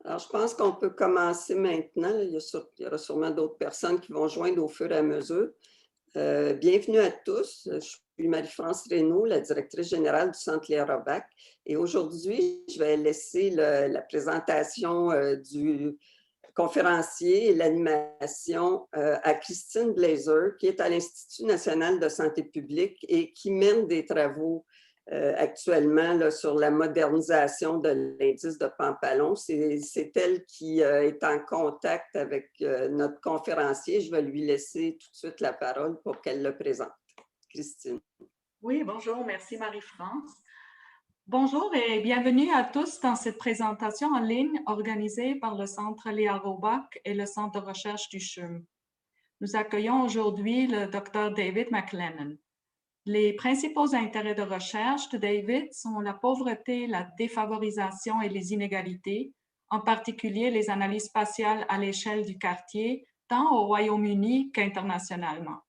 Alors, je pense qu'on peut commencer maintenant. Il y aura sûrement d'autres personnes qui vont joindre au fur et à mesure. Bienvenue à tous. Je suis Marie-France Reynaud, la directrice générale du Centre Léa-Roback. Et aujourd'hui, je vais laisser la présentation du conférencier et l'animation à Christine Blazer, qui est à l'Institut national de santé publique et qui mène des travaux actuellement là, sur la modernisation de l'indice de Pampalon. C'est elle qui est en contact avec notre conférencier. Je vais lui laisser tout de suite la parole pour qu'elle le présente. Christine. Oui, bonjour, merci Marie-France. Bonjour et bienvenue à tous dans cette présentation en ligne organisée par le Centre Léa-Roback et le Centre de Recherche du CHUM. Nous accueillons aujourd'hui le Dr David McLennan. Les principaux intérêts de recherche de David sont la pauvreté, la défavorisation et les inégalités, en particulier les analyses spatiales à l'échelle du quartier, tant au Royaume-Uni qu'internationalement.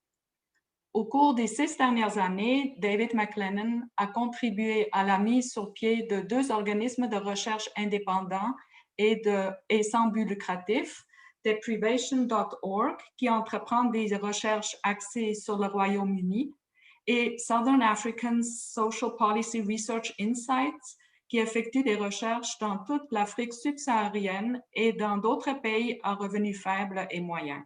Au cours des 6 dernières années, David McLennan a contribué à la mise sur pied de 2 organismes de recherche indépendants et sans but lucratif, Deprivation.org, qui entreprend des recherches axées sur le Royaume-Uni, et Southern African Social Policy Research Insights, qui effectue des recherches dans toute l'Afrique subsaharienne et dans d'autres pays à revenus faibles et moyens.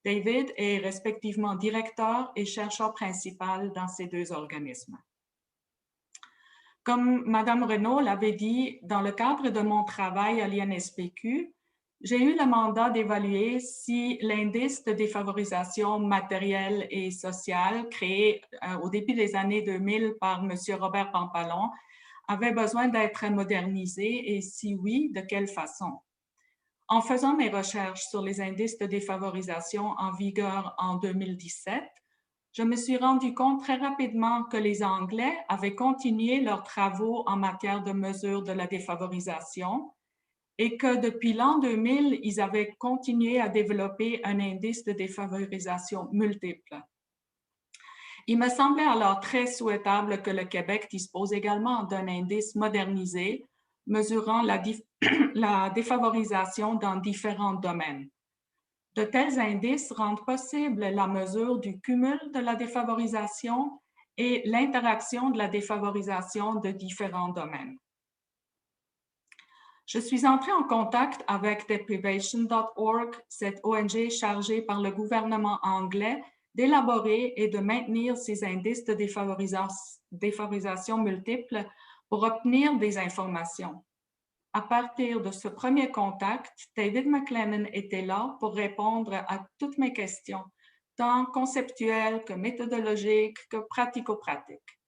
David est respectivement directeur et chercheur principal dans ces 2 organismes. Comme Mme Renaud l'avait dit, dans le cadre de mon travail à l'INSPQ, j'ai eu le mandat d'évaluer si l'indice de défavorisation matérielle et sociale créé au début des années 2000 par M. Robert Pampalon avait besoin d'être modernisé et si oui, de quelle façon. En faisant mes recherches sur les indices de défavorisation en vigueur en 2017, je me suis rendu compte très rapidement que les Anglais avaient continué leurs travaux en matière de mesures de la défavorisation et que depuis l'an 2000, ils avaient continué à développer un indice de défavorisation multiple. Il me semblait alors très souhaitable que le Québec dispose également d'un indice modernisé mesurant la défavorisation dans différents domaines. De tels indices rendent possible la mesure du cumul de la défavorisation et l'interaction de la défavorisation de différents domaines. Je suis entrée en contact avec Deprivation.org, cette ONG chargée par le gouvernement anglais d'élaborer et de maintenir ces indices de défavorisation multiples pour obtenir des informations. À partir de ce premier contact, David McLennan était là pour répondre à toutes mes questions, tant conceptuelles que méthodologiques que pratico-pratiques.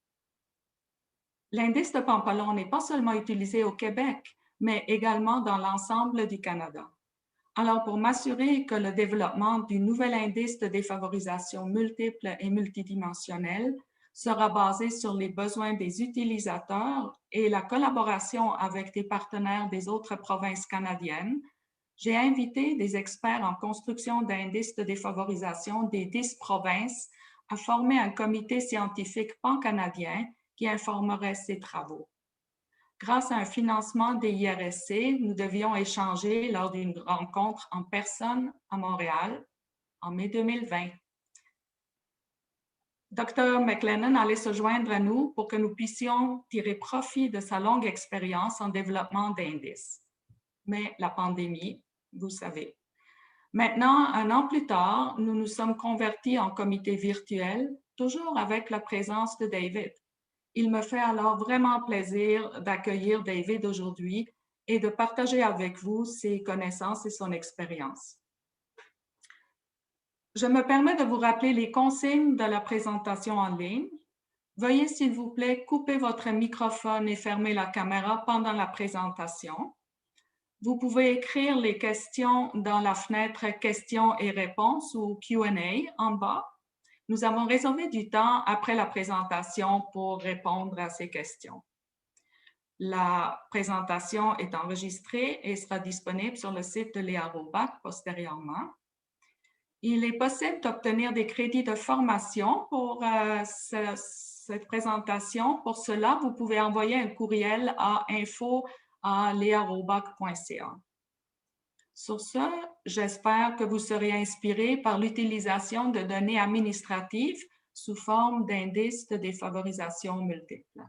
L'indice de Pampalon n'est pas seulement utilisé au Québec, mais également dans l'ensemble du Canada. Alors, pour m'assurer que le développement du nouvel indice de défavorisation multiple et multidimensionnel sera basé sur les besoins des utilisateurs et la collaboration avec des partenaires des autres provinces canadiennes, j'ai invité des experts en construction d'indices de défavorisation des 10 provinces à former un comité scientifique pan-canadien qui informerait ces travaux. Grâce à un financement des IRSC, nous devions échanger lors d'une rencontre en personne à Montréal en mai 2020. Dr McLennan allait se joindre à nous pour que nous puissions tirer profit de sa longue expérience en développement d'indices. Mais la pandémie, vous savez. Maintenant, 1 an plus tard, nous nous sommes convertis en comité virtuel, toujours avec la présence de David. Il me fait alors vraiment plaisir d'accueillir David aujourd'hui et de partager avec vous ses connaissances et son expérience. Je me permets de vous rappeler les consignes de la présentation en ligne. Veuillez, s'il vous plaît, couper votre microphone et fermer la caméra pendant la présentation. Vous pouvez écrire les questions dans la fenêtre « Questions et réponses » ou « Q&A » en bas. Nous avons réservé du temps après la présentation pour répondre à ces questions. La présentation est enregistrée et sera disponible sur le site de Léa-Roback postérieurement. Il est possible d'obtenir des crédits de formation pour cette présentation. Pour cela, vous pouvez envoyer un courriel à info@learoback.ca. Sur ce, j'espère que vous serez inspirés par l'utilisation de données administratives sous forme d'indices de défavorisation multiples.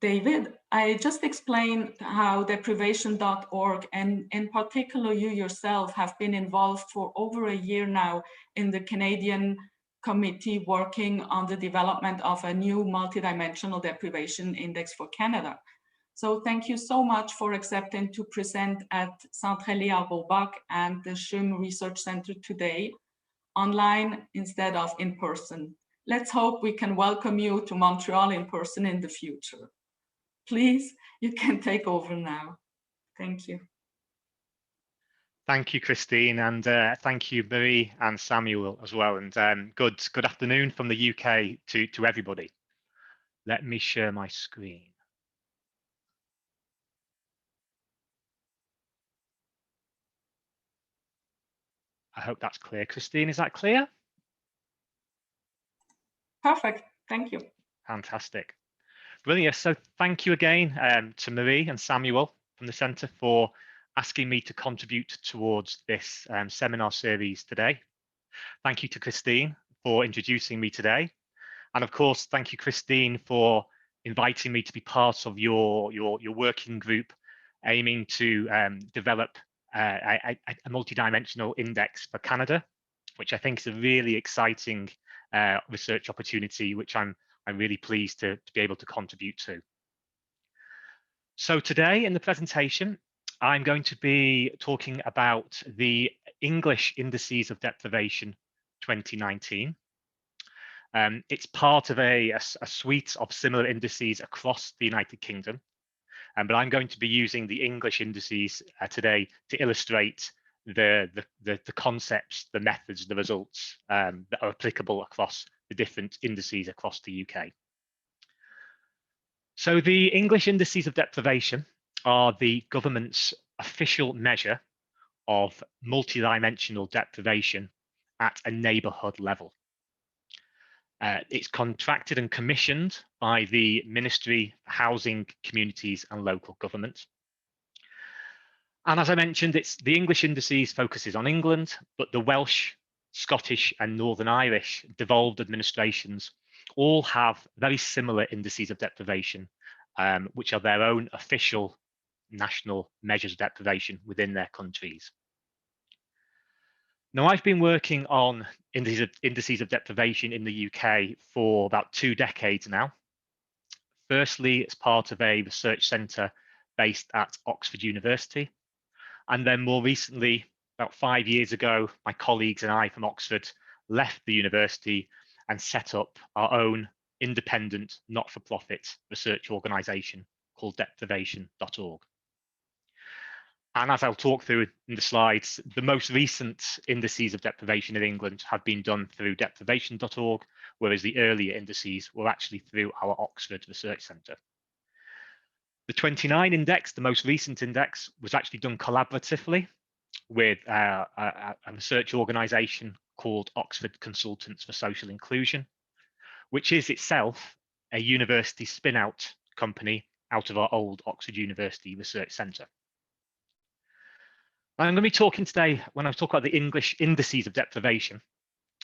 David, I just explained how deprivation.org and in particular you yourself have been involved for over a year now in the Canadian committee working on the development of a new multidimensional deprivation index for Canada. So thank you so much for accepting to present at Centre Léa-Roback and the CHUM Research Center today, online instead of in person. Let's hope we can welcome you to Montreal in person in the future. Please, you can take over now. Thank you. Thank you, Christine, and thank you, Marie and Samuel as well. And good afternoon from the UK to everybody. Let me share my screen. I hope that's clear. Christine, is that clear? Perfect. Thank you. Fantastic. Brilliant. So thank you again to Marie and Samuel from the Centre for asking me to contribute towards this seminar series today. Thank you to Christine for introducing me today. And of course, thank you, Christine, for inviting me to be part of your working group aiming to develop a multidimensional index for Canada, which I think is a really exciting research opportunity, which I'm really pleased to be able to contribute to. So today in the presentation, I'm going to be talking about the English Indices of Deprivation 2019. It's part of a suite of similar indices across the United Kingdom, but I'm going to be using the English indices today to illustrate the concepts, the methods, the results that are applicable across the different indices across the UK. So the English Indices of Deprivation are the government's official measure of multidimensional deprivation at a neighbourhood level. It's contracted and commissioned by the Ministry for Housing, Communities and Local Government. And as I mentioned, the English indices focuses on England, but the Welsh, Scottish and Northern Irish devolved administrations all have very similar indices of deprivation, which are their own official national measures of deprivation within their countries. Now, I've been working on indices of deprivation in the UK for about 2 decades now. Firstly, as part of a research centre based at Oxford University. And then more recently, about 5 years ago, my colleagues and I from Oxford left the university and set up our own independent, not-for-profit research organisation called deprivation.org. And as I'll talk through in the slides, the most recent indices of deprivation in England have been done through deprivation.org, whereas the earlier indices were actually through our Oxford Research Centre. The 29 index, the most recent index, was actually done collaboratively with a research organisation called Oxford Consultants for Social Inclusion, which is itself a university spin-out company out of our old Oxford University Research Centre. I'm going to be talking today, when I talk about the English indices of deprivation,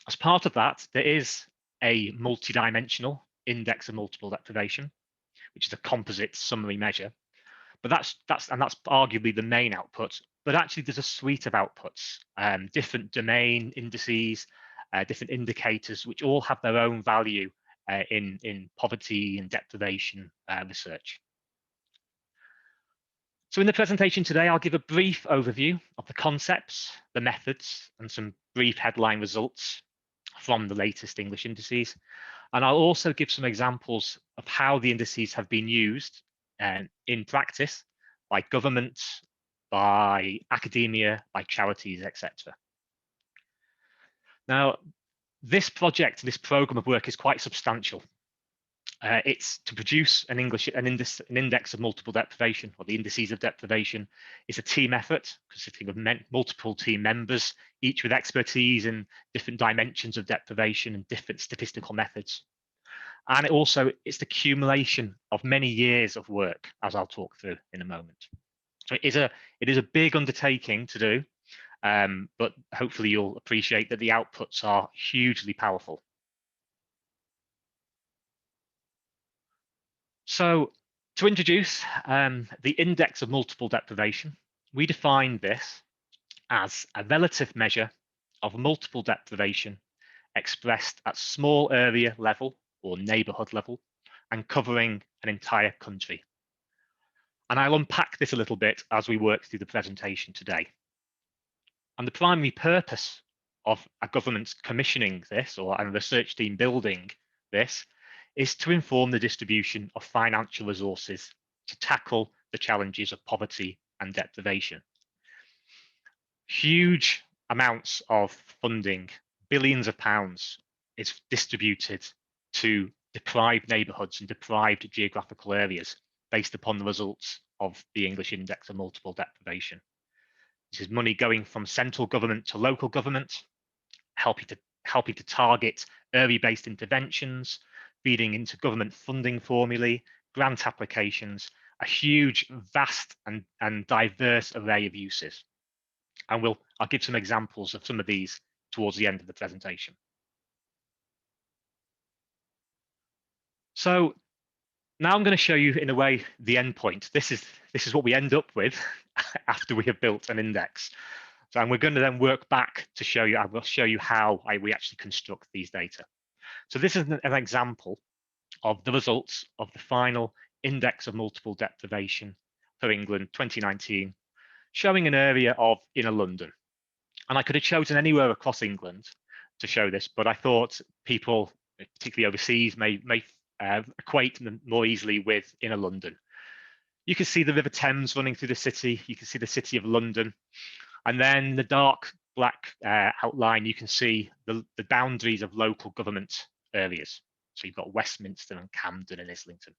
as part of that, there is a multidimensional index of multiple deprivation, which is a composite summary measure. But that's arguably the main output. But actually, there's a suite of outputs, different domain indices, different indicators, which all have their own value in poverty and deprivation research. So in the presentation today, I'll give a brief overview of the concepts, the methods, and some brief headline results from the latest English indices. And I'll also give some examples of how the indices have been used in practice by governments, by academia, by charities, etc. Now, this project, this program of work is quite substantial. It's to produce an index of multiple deprivation, or the indices of deprivation. It's a team effort consisting of multiple team members, each with expertise in different dimensions of deprivation and different statistical methods. And it's the accumulation of many years of work, as I'll talk through in a moment. So it It is a big undertaking to do, but hopefully you'll appreciate that the outputs are hugely powerful. So to introduce the index of multiple deprivation, we define this as a relative measure of multiple deprivation expressed at small area level or neighborhood level and covering an entire country. And I'll unpack this a little bit as we work through the presentation today. And the primary purpose of a government commissioning this, or a research team building this, is to inform the distribution of financial resources to tackle the challenges of poverty and deprivation. Huge amounts of funding, billions of pounds, is distributed to deprived neighbourhoods and deprived geographical areas based upon the results of the English Index of Multiple Deprivation. This is money going from central government to local government, helping to target area-based interventions, feeding into government funding formulae, grant applications, a huge, vast and diverse array of uses. And I'll give some examples of some of these towards the end of the presentation. So now I'm going to show you, in a way, the endpoint. This is what we end up with after we have built an index. So, and we're going to then work back to show you. I will show you how we actually construct these data. So this is an example of the results of the final Index of Multiple Deprivation for England 2019, showing an area of inner London. And I could have chosen anywhere across England to show this, but I thought people, particularly overseas, may equate them more easily with inner London. You can see the River Thames running through the city. You can see the City of London. And then the dark black outline, you can see the boundaries of local government areas. So you've got Westminster and Camden and Islington.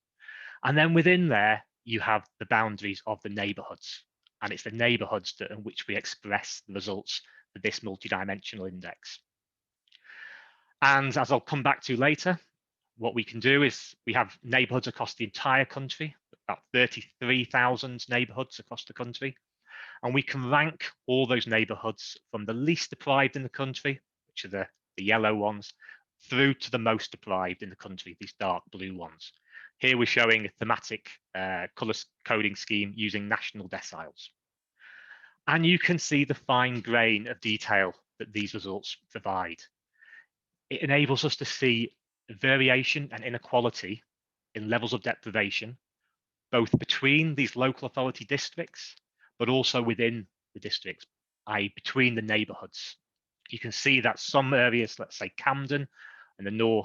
And then within there, you have the boundaries of the neighbourhoods. And it's the neighbourhoods in which we express the results for this multidimensional index. And as I'll come back to later, what we can do is we have neighbourhoods across the entire country, about 33,000 neighbourhoods across the country. And we can rank all those neighbourhoods from the least deprived in the country, which are the yellow ones, through to the most deprived in the country, these dark blue ones. Here we're showing a thematic colour coding scheme using national deciles. And you can see the fine grain of detail that these results provide. It enables us to see variation and inequality in levels of deprivation, both between these local authority districts, but also within the districts, i.e. between the neighbourhoods. You can see that some areas, let's say Camden and the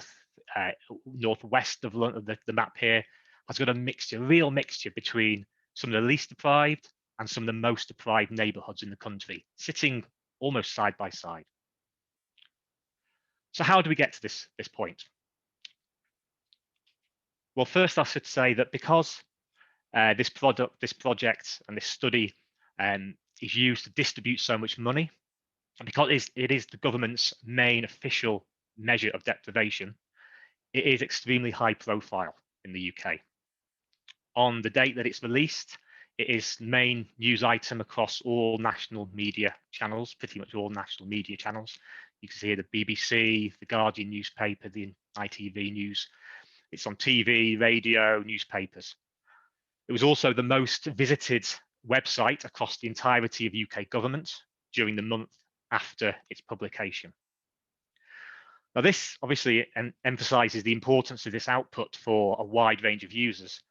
northwest of the map here, has got a mixture, real mixture between some of the least deprived and some of the most deprived neighbourhoods in the country, sitting almost side by side. So how do we get to this point? Well, first I should say that because this project and this study is used to distribute so much money, and because it is the government's main official measure of deprivation, it is extremely high profile in the UK. On the date that it's released, it is the main news item across all national media channels, pretty much all national media channels. You can see here the BBC, the Guardian newspaper, the ITV news. It's on TV, radio, newspapers. It was also the most visited website across the entirety of UK government during the month after its publication. Now, this obviously emphasises the importance of this output for a wide range of users,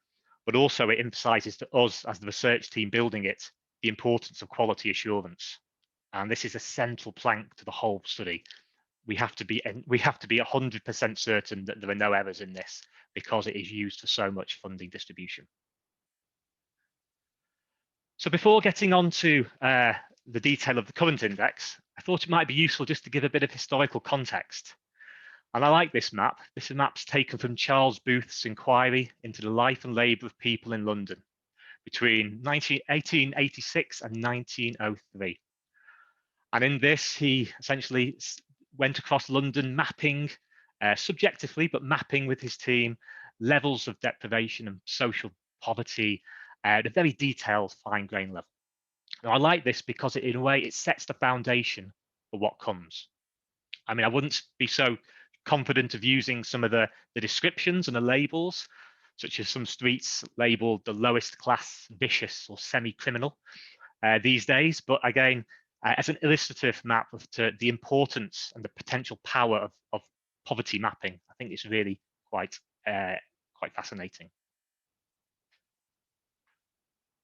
but also it emphasises to us as the research team building it, the importance of quality assurance. And this is a central plank to the whole study. We have to be 100% certain that there are no errors in this because it is used for so much funding distribution. So before getting on to the detail of the current index, I thought it might be useful just to give a bit of historical context. And I like this map. This map's taken from Charles Booth's inquiry into the life and labour of people in London between 1886 and 1903. And in this, he essentially went across London mapping, subjectively, but mapping with his team, levels of deprivation and social poverty at a very detailed, fine-grained level. Now, I like this because in a way it sets the foundation for what comes. I mean, I wouldn't be so confident of using some of the descriptions and the labels, such as some streets labeled the lowest class, vicious or semi-criminal these days. But again, as an illustrative map of the importance and the potential power of poverty mapping, I think it's really quite fascinating.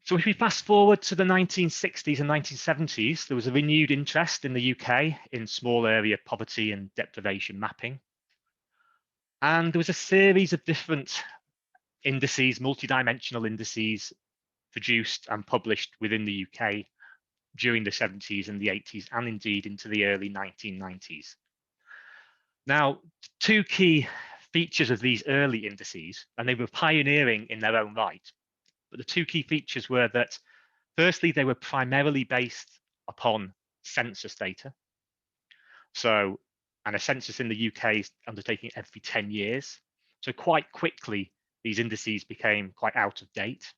So if we fast forward to the 1960s and 1970s, there was a renewed interest in the UK in small area poverty and deprivation mapping. And there was a series of different indices, multidimensional indices, produced and published within the UK during the 70s and the 80s, and indeed into the early 1990s. Now, two key features of these early indices, and they were pioneering in their own right, but the two key features were that, firstly, they were primarily based upon census data. So, and a census in the UK is undertaken every 10 years. So quite quickly, these indices became quite out of date.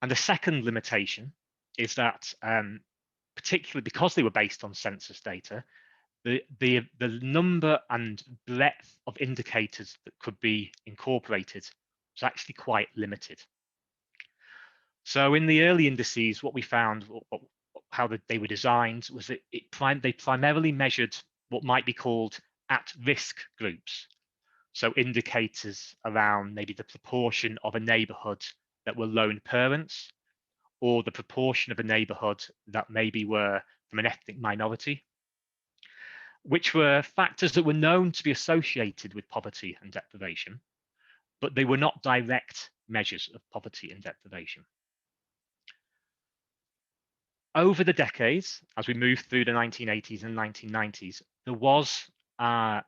And the second limitation is that, particularly because they were based on census data, the number and breadth of indicators that could be incorporated was actually quite limited. So in the early indices, what we found, how they were designed, was that they primarily measured what might be called at-risk groups. So indicators around maybe the proportion of a neighborhood that were lone parents, or the proportion of a neighborhood that maybe were from an ethnic minority, which were factors that were known to be associated with poverty and deprivation, but they were not direct measures of poverty and deprivation. Over the decades, as we moved through the 1980s and 1990s, there was a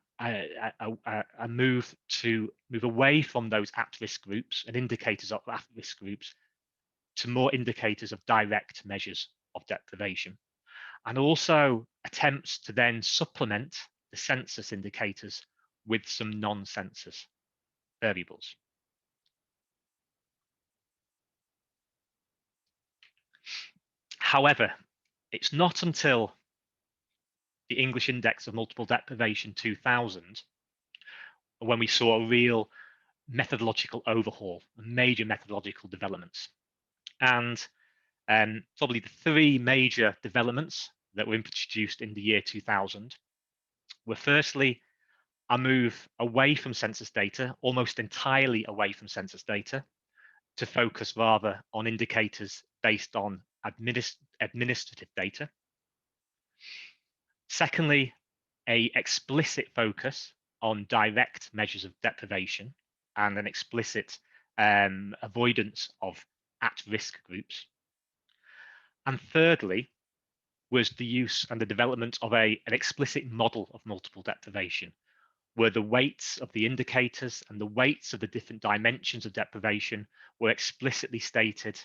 move away from those at-risk groups and indicators of at-risk groups to more indicators of direct measures of deprivation, and also attempts to then supplement the census indicators with some non-census variables. However, it's not until the English Index of Multiple Deprivation 2000 when we saw a real methodological overhaul, major methodological developments. And probably the three major developments that were introduced in the year 2000 were, firstly, a move away from census data, almost entirely away from census data, to focus rather on indicators based on administrative data. Secondly, an explicit focus on direct measures of deprivation and an explicit avoidance of at-risk groups. And thirdly, was the use and the development of an explicit model of multiple deprivation, where the weights of the indicators and the weights of the different dimensions of deprivation were explicitly stated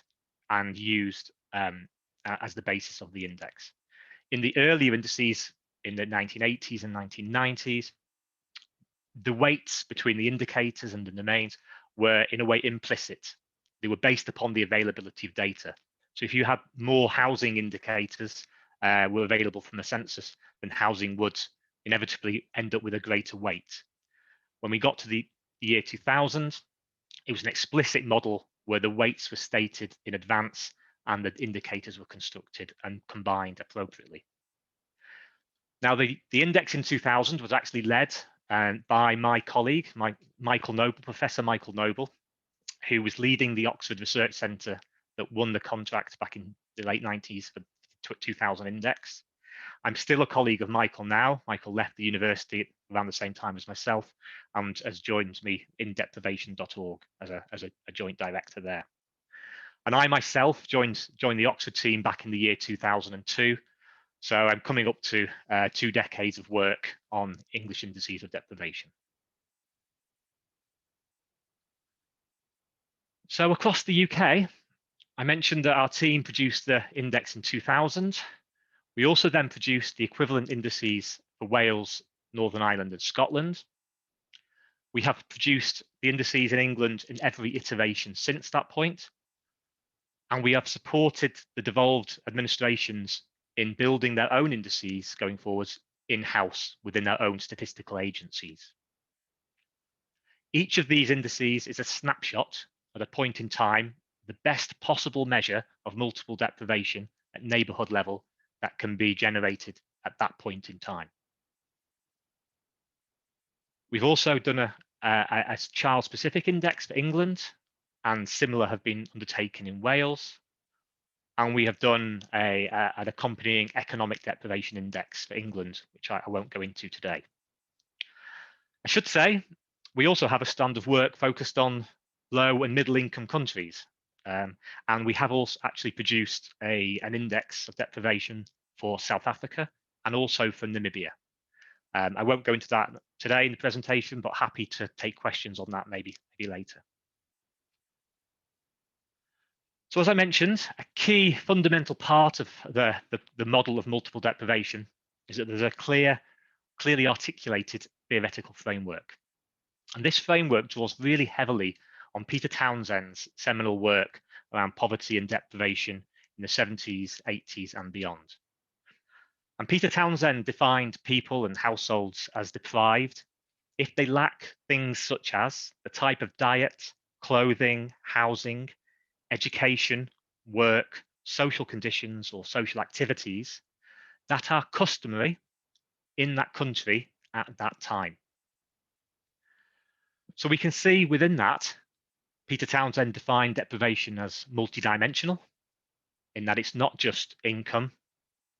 and used as the basis of the index. In the earlier indices in the 1980s and 1990s, the weights between the indicators and the domains were in a way implicit. They were based upon the availability of data. So if you had more housing indicators were available from the census, then housing would inevitably end up with a greater weight. When we got to the year 2000, it was an explicit model where the weights were stated in advance and the indicators were constructed and combined appropriately. Now, the index in 2000 was actually led by my colleague, Michael Noble, Professor Michael Noble, who was leading the Oxford Research Centre that won the contract back in the late 90s for the 2000 index. I'm still a colleague of Michael now. Michael left the university around the same time as myself and has joined me in deprivation.org as a joint director there. And I myself joined the Oxford team back in the year 2002. So I'm coming up to 2 decades of work on English indices of deprivation. So across the UK, I mentioned that our team produced the index in 2000. We also then produced the equivalent indices for Wales, Northern Ireland, and Scotland. We have produced the indices in England in every iteration since that point. And we have supported the devolved administrations in building their own indices going forwards in-house within their own statistical agencies. Each of these indices is a snapshot at a point in time, the best possible measure of multiple deprivation at neighbourhood level that can be generated at that point in time. We've also done a child-specific index for England, and similar have been undertaken in Wales. And we have done an accompanying economic deprivation index for England, which I won't go into today. I should say, we also have a strand of work focused on low and middle income countries. And we have also actually produced an index of deprivation for South Africa and also for Namibia. I won't go into that today in the presentation, but happy to take questions on that maybe later. So as I mentioned, a key fundamental part of the model of multiple deprivation is that there's a clearly articulated theoretical framework. And this framework draws really heavily on Peter Townsend's seminal work around poverty and deprivation in the 70s, 80s, and beyond. And Peter Townsend defined people and households as deprived if they lack things such as the type of diet, clothing, housing, education, work, social conditions, or social activities that are customary in that country at that time. So we can see within that, Peter Townsend defined deprivation as multidimensional, in that it's not just income,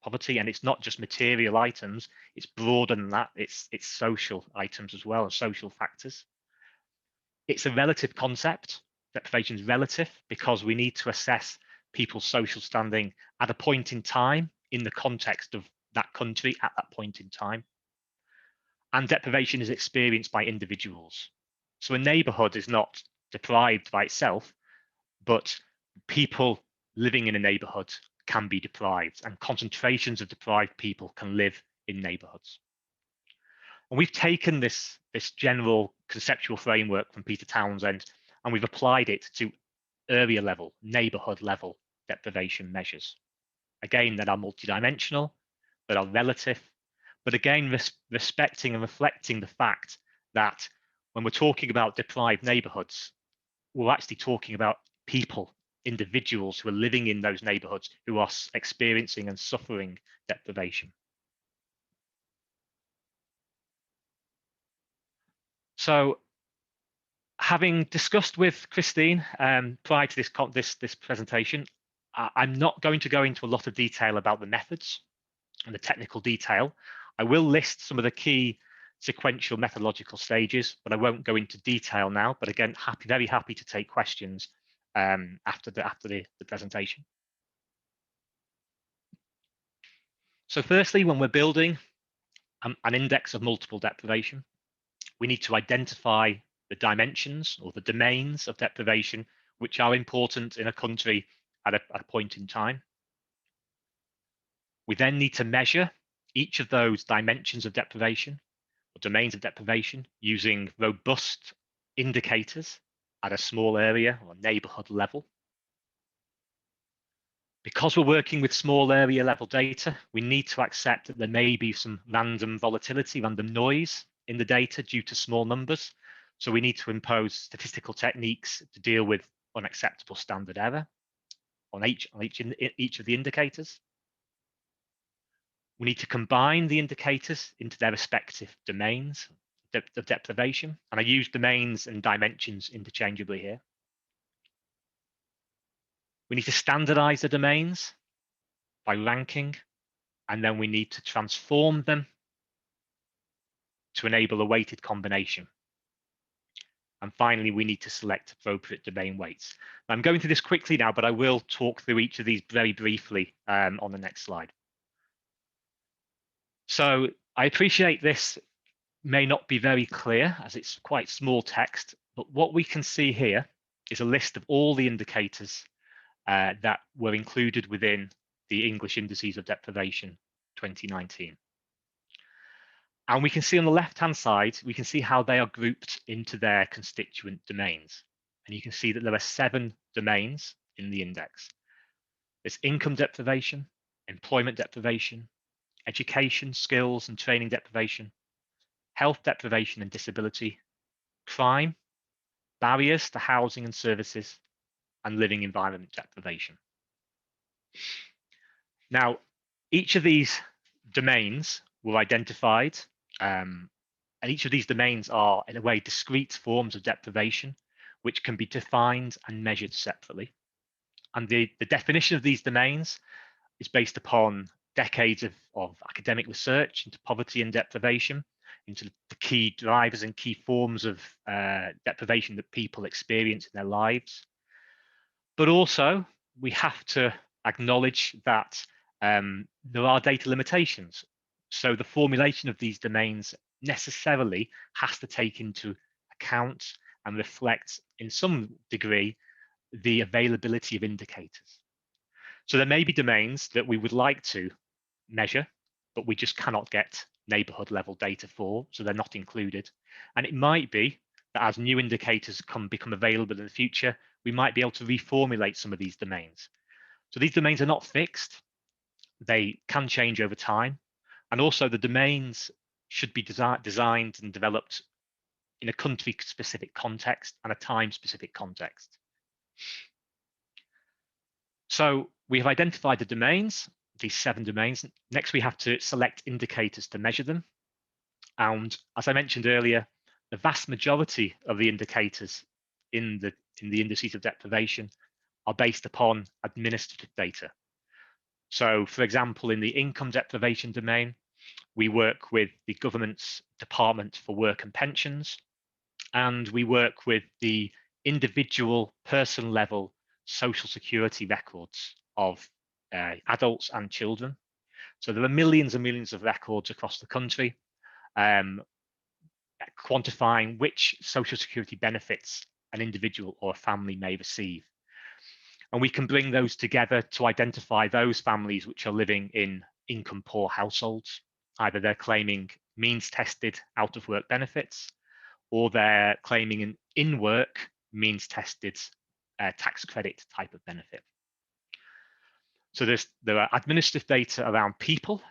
poverty, and it's not just material items, it's broader than that, it's social items as well, and social factors. It's a relative concept. Deprivation is relative because we need to assess people's social standing at a point in time in the context of that country at that point in time. And deprivation is experienced by individuals. So a neighborhood is not deprived by itself, but people living in a neighborhood can be deprived, and concentrations of deprived people can live in neighborhoods. And we've taken this general conceptual framework from Peter Townsend and we've applied it to area level, neighborhood level deprivation measures. Again, that are multidimensional, that are relative, but again, respecting and reflecting the fact that when we're talking about deprived neighborhoods, we're actually talking about people, individuals who are living in those neighborhoods who are experiencing and suffering deprivation. So, having discussed with Christine prior to this presentation, I'm not going to go into a lot of detail about the methods and the technical detail. I will list some of the key sequential methodological stages, but I won't go into detail now. But again, very happy to take questions after the presentation. So firstly, when we're building an index of multiple deprivation, we need to identify the dimensions or the domains of deprivation which are important in a country at a point in time. We then need to measure each of those dimensions of deprivation or domains of deprivation using robust indicators at a small area or neighborhood level. Because we're working with small area level data, we need to accept that there may be some random volatility, random noise in the data due to small numbers. So we need to impose statistical techniques to deal with unacceptable standard error on each of the indicators. We need to combine the indicators into their respective domains of deprivation. And I use domains and dimensions interchangeably here. We need to standardize the domains by ranking, and then we need to transform them to enable a weighted combination. And finally, we need to select appropriate domain weights. I'm going through this quickly now, but I will talk through each of these very briefly on the next slide. So I appreciate this may not be very clear as it's quite small text, but what we can see here is a list of all the indicators that were included within the English Indices of Deprivation 2019. And we can see on the left-hand side, we can see how they are grouped into their constituent domains. And you can see that there are 7 domains in the index. There's income deprivation, employment deprivation, education, skills and training deprivation, health deprivation and disability, crime, barriers to housing and services, and living environment deprivation. Now, each of these domains were identified, and each of these domains are, in a way, discrete forms of deprivation, which can be defined and measured separately. And the definition of these domains is based upon decades of academic research into poverty and deprivation, into the key drivers and key forms of deprivation that people experience in their lives. But also, we have to acknowledge that there are data limitations. So the formulation of these domains necessarily has to take into account and reflect, in some degree, the availability of indicators. So there may be domains that we would like to measure, but we just cannot get neighborhood level data for, so they're not included. And it might be that as new indicators become available in the future, we might be able to reformulate some of these domains. So these domains are not fixed. They can change over time. And also the domains should be designed and developed in a country-specific context and a time-specific context. So we have identified the domains, these 7 domains. Next, we have to select indicators to measure them. And as I mentioned earlier, the vast majority of the indicators in the indices of deprivation are based upon administrative data. So, for example, in the income deprivation domain, we work with the government's Department for Work and Pensions, and we work with the individual person level social security records of adults and children. So there are millions and millions of records across the country, quantifying which social security benefits an individual or a family may receive. And we can bring those together to identify those families which are living in income poor households. Either they're claiming means tested out of work benefits, or they're claiming an in-work means tested tax credit type of benefit. So there are administrative data around people,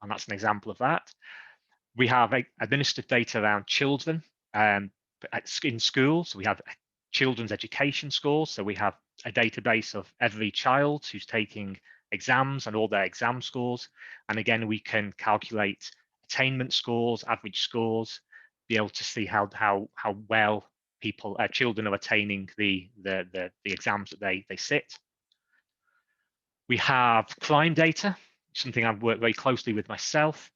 and that's an example of that. We have administrative data around children in schools. We have children's education scores. So we have a database of every child who's taking exams and all their exam scores. And again, we can calculate attainment scores, average scores, be able to see how well children are attaining the exams that they sit. We have crime data, something I've worked very closely with myself.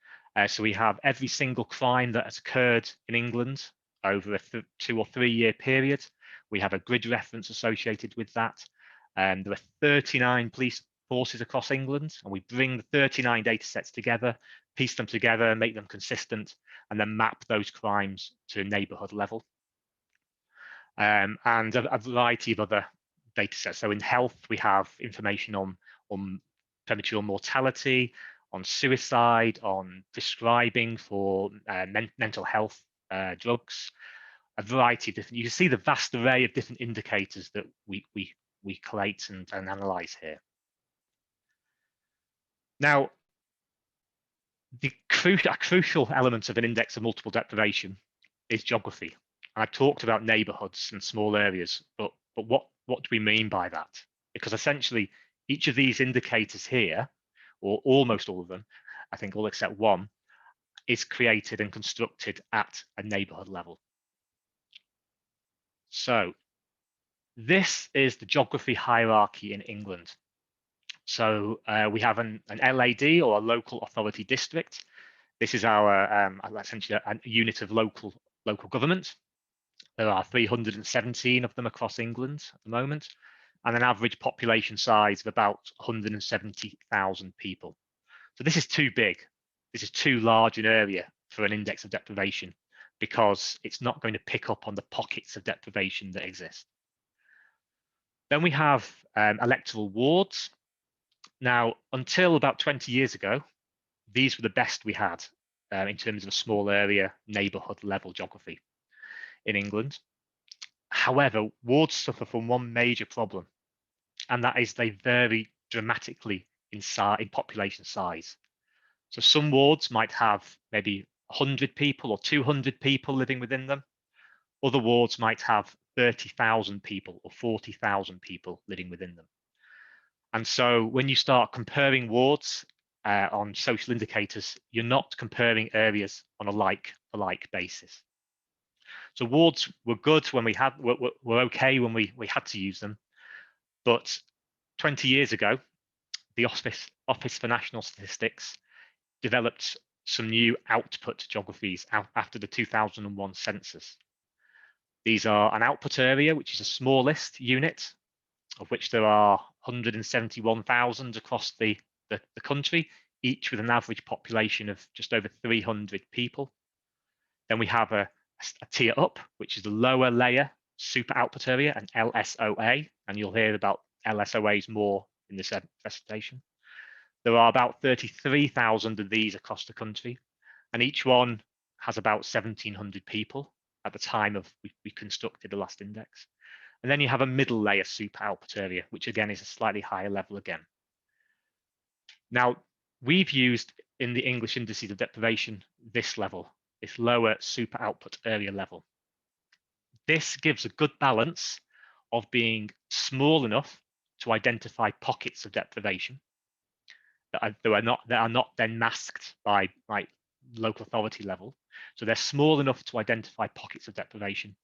So we have every single crime that has occurred in England over a 2 or 3 year period. We have a grid reference associated with that. There are 39 police forces across England, and we bring the 39 data sets together, piece them together, make them consistent, and then map those crimes to a neighborhood level. And a variety of other data sets. So in health, we have information on premature mortality, on suicide, on prescribing for mental health drugs, a variety of different. You can see the vast array of different indicators that we collate and analyze here. Now, a crucial element of an index of multiple deprivation is geography. And I've talked about neighborhoods and small areas, but what do we mean by that? Because essentially, each of these indicators here, or almost all of them, I think all except one, is created and constructed at a neighborhood level. So this is the geography hierarchy in England. So we have an LAD, or a local authority district. This is our essentially a unit of local government. There are 317 of them across England at the moment, and an average population size of about 170,000 people. So this is too big. This is too large an area for an index of deprivation, because it's not going to pick up on the pockets of deprivation that exist. Then we have electoral wards. Now, until about 20 years ago, these were the best we had in terms of a small area, neighborhood level geography in England. However, wards suffer from one major problem, and that is they vary dramatically in population size. So some wards might have maybe 100 people or 200 people living within them. Other wards might have 30,000 people or 40,000 people living within them. And so when you start comparing wards on social indicators, you're not comparing areas on a like-for-like basis. So wards were good when were okay when we had to use them. But 20 years ago, the Office for National Statistics developed some new output geographies after the 2001 census. These are an output area, which is a smallest unit, of which there are 171,000 across the country, each with an average population of just over 300 people. Then we have a tier up, which is the lower layer super output area, an LSOA, and you'll hear about LSOAs more in this presentation. There are about 33,000 of these across the country, and each one has about 1,700 people at the time of we constructed the last index. And then you have a middle layer super output area, which again is a slightly higher level again. Now, we've used in the English Indices of Deprivation this level, this lower super output area level. This gives a good balance of being small enough to identify pockets of deprivation that are not then masked by local authority level. So they're small enough to identify pockets of deprivation,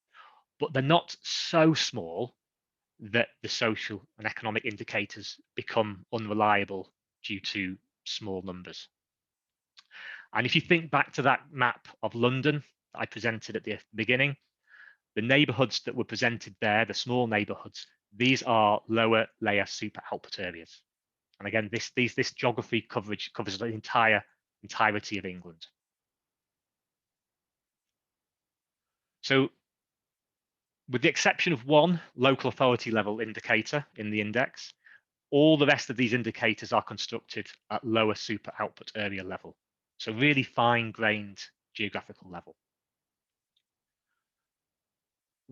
but they're not so small that the social and economic indicators become unreliable due to small numbers. And if you think back to that map of London that I presented at the beginning, the neighbourhoods that were presented there, the small neighbourhoods, these are lower layer super output areas. And again, this geography coverage covers the entirety of England. So with the exception of one local authority level indicator in the index, all the rest of these indicators are constructed at lower super output area level. So really fine-grained geographical level.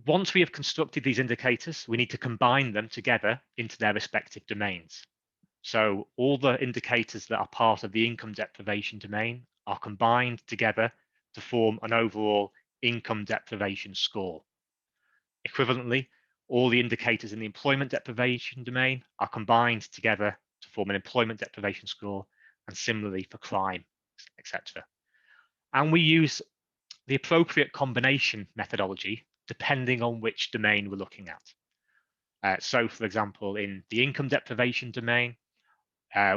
Once we have constructed these indicators, we need to combine them together into their respective domains. So all the indicators that are part of the income deprivation domain are combined together to form an overall income deprivation score. Equivalently, all the indicators in the employment deprivation domain are combined together to form an employment deprivation score, and similarly for crime, etc. And we use the appropriate combination methodology depending on which domain we're looking at. So, for example, in the income deprivation domain,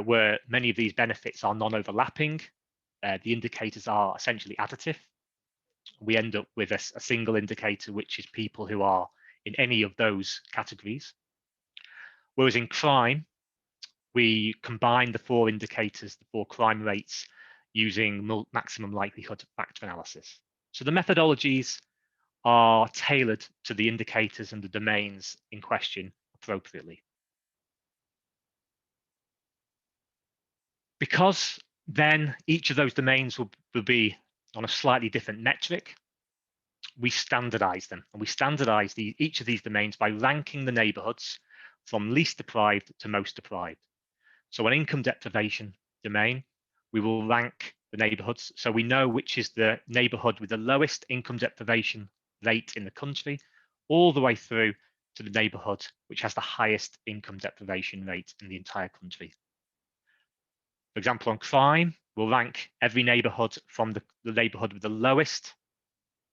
where many of these benefits are non-overlapping, the indicators are essentially additive. We end up with a single indicator, which is people who are in any of those categories. Whereas in crime, we combine the four indicators, the four crime rates, using maximum likelihood factor analysis. So the methodologies are tailored to the indicators and the domains in question appropriately. Because then each of those domains will be on a slightly different metric, we standardize them, and we standardize each of these domains by ranking the neighborhoods from least deprived to most deprived. So an income deprivation domain, we will rank the neighborhoods so we know which is the neighborhood with the lowest income deprivation rate in the country, all the way through to the neighborhood which has the highest income deprivation rate in the entire country. For example, on crime, we'll rank every neighborhood from the neighborhood with the lowest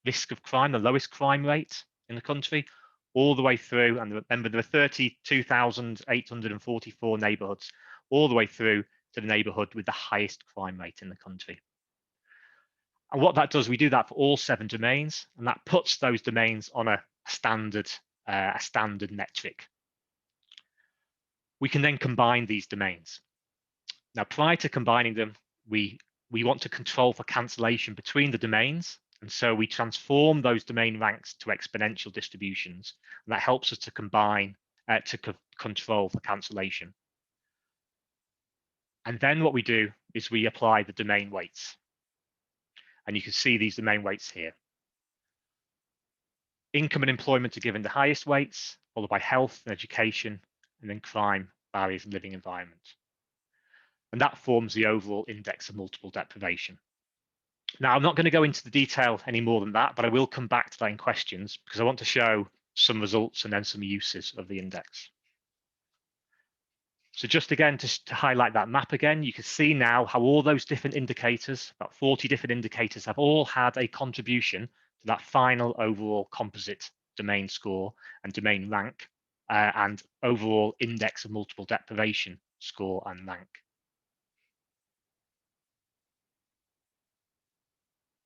risk of crime, the lowest crime rate in the country, all the way through, and remember there are 32,844 neighborhoods, all the way through to the neighborhood with the highest crime rate in the country. And what that does, we do that for all 7 domains, and that puts those domains on a standard metric. We can then combine these domains. Now, prior to combining them, we want to control for cancellation between the domains, and so we transform those domain ranks to exponential distributions, and that helps us to combine control for cancellation. And then what we do is we apply the domain weights. And you can see these domain weights here. Income and employment are given the highest weights, followed by health and education, and then crime barriers in living environment. And that forms the overall index of multiple deprivation. Now, I'm not going to go into the detail any more than that, but I will come back to that in questions because I want to show some results and then some uses of the index. So just again, to highlight that map again, you can see now how all those different indicators, about 40 different indicators, have all had a contribution to that final overall composite domain score and domain rank and overall index of multiple deprivation score and rank.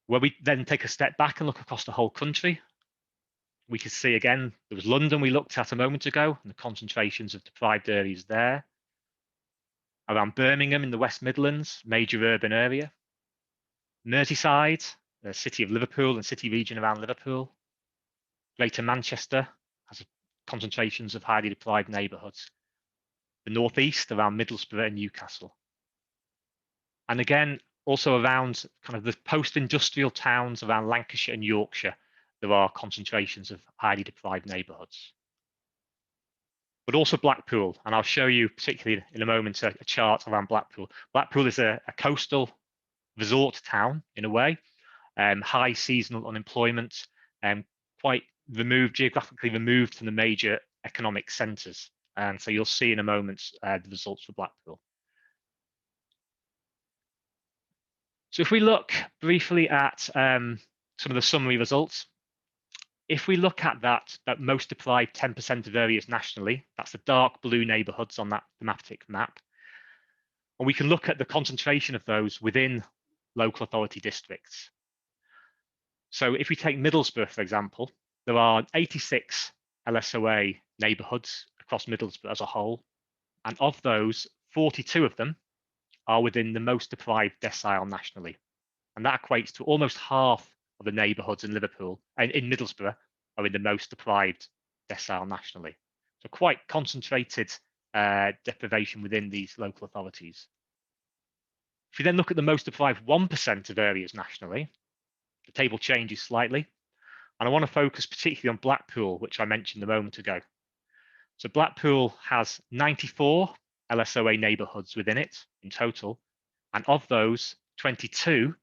Where we then take a step back and look across the whole country, we can see again, there was London we looked at a moment ago, and the concentrations of deprived areas there. Around Birmingham in the West Midlands, major urban area. Merseyside, the city of Liverpool and city region around Liverpool. Greater Manchester has concentrations of highly deprived neighbourhoods. The northeast around Middlesbrough and Newcastle. And again, also around kind of the post-industrial towns around Lancashire and Yorkshire, there are concentrations of highly deprived neighbourhoods. But also Blackpool, and I'll show you particularly in a moment a chart around Blackpool. Blackpool is a coastal resort town in a way, high seasonal unemployment, quite removed, geographically removed from the major economic centres. And so you'll see in a moment the results for Blackpool. So if we look briefly at some of the summary results, if we look at that most deprived 10% of areas nationally, that's the dark blue neighbourhoods on that thematic map. And we can look at the concentration of those within local authority districts. So if we take Middlesbrough, for example, there are 86 LSOA neighbourhoods across Middlesbrough as a whole. And of those, 42 of them are within the most deprived decile nationally. And that equates to almost half of the neighbourhoods in Liverpool and in Middlesbrough are in the most deprived decile nationally. So quite concentrated deprivation within these local authorities. If you then look at the most deprived 1% of areas nationally, the table changes slightly. And I want to focus particularly on Blackpool, which I mentioned a moment ago. So Blackpool has 94 LSOA neighbourhoods within it in total. And of those, 22,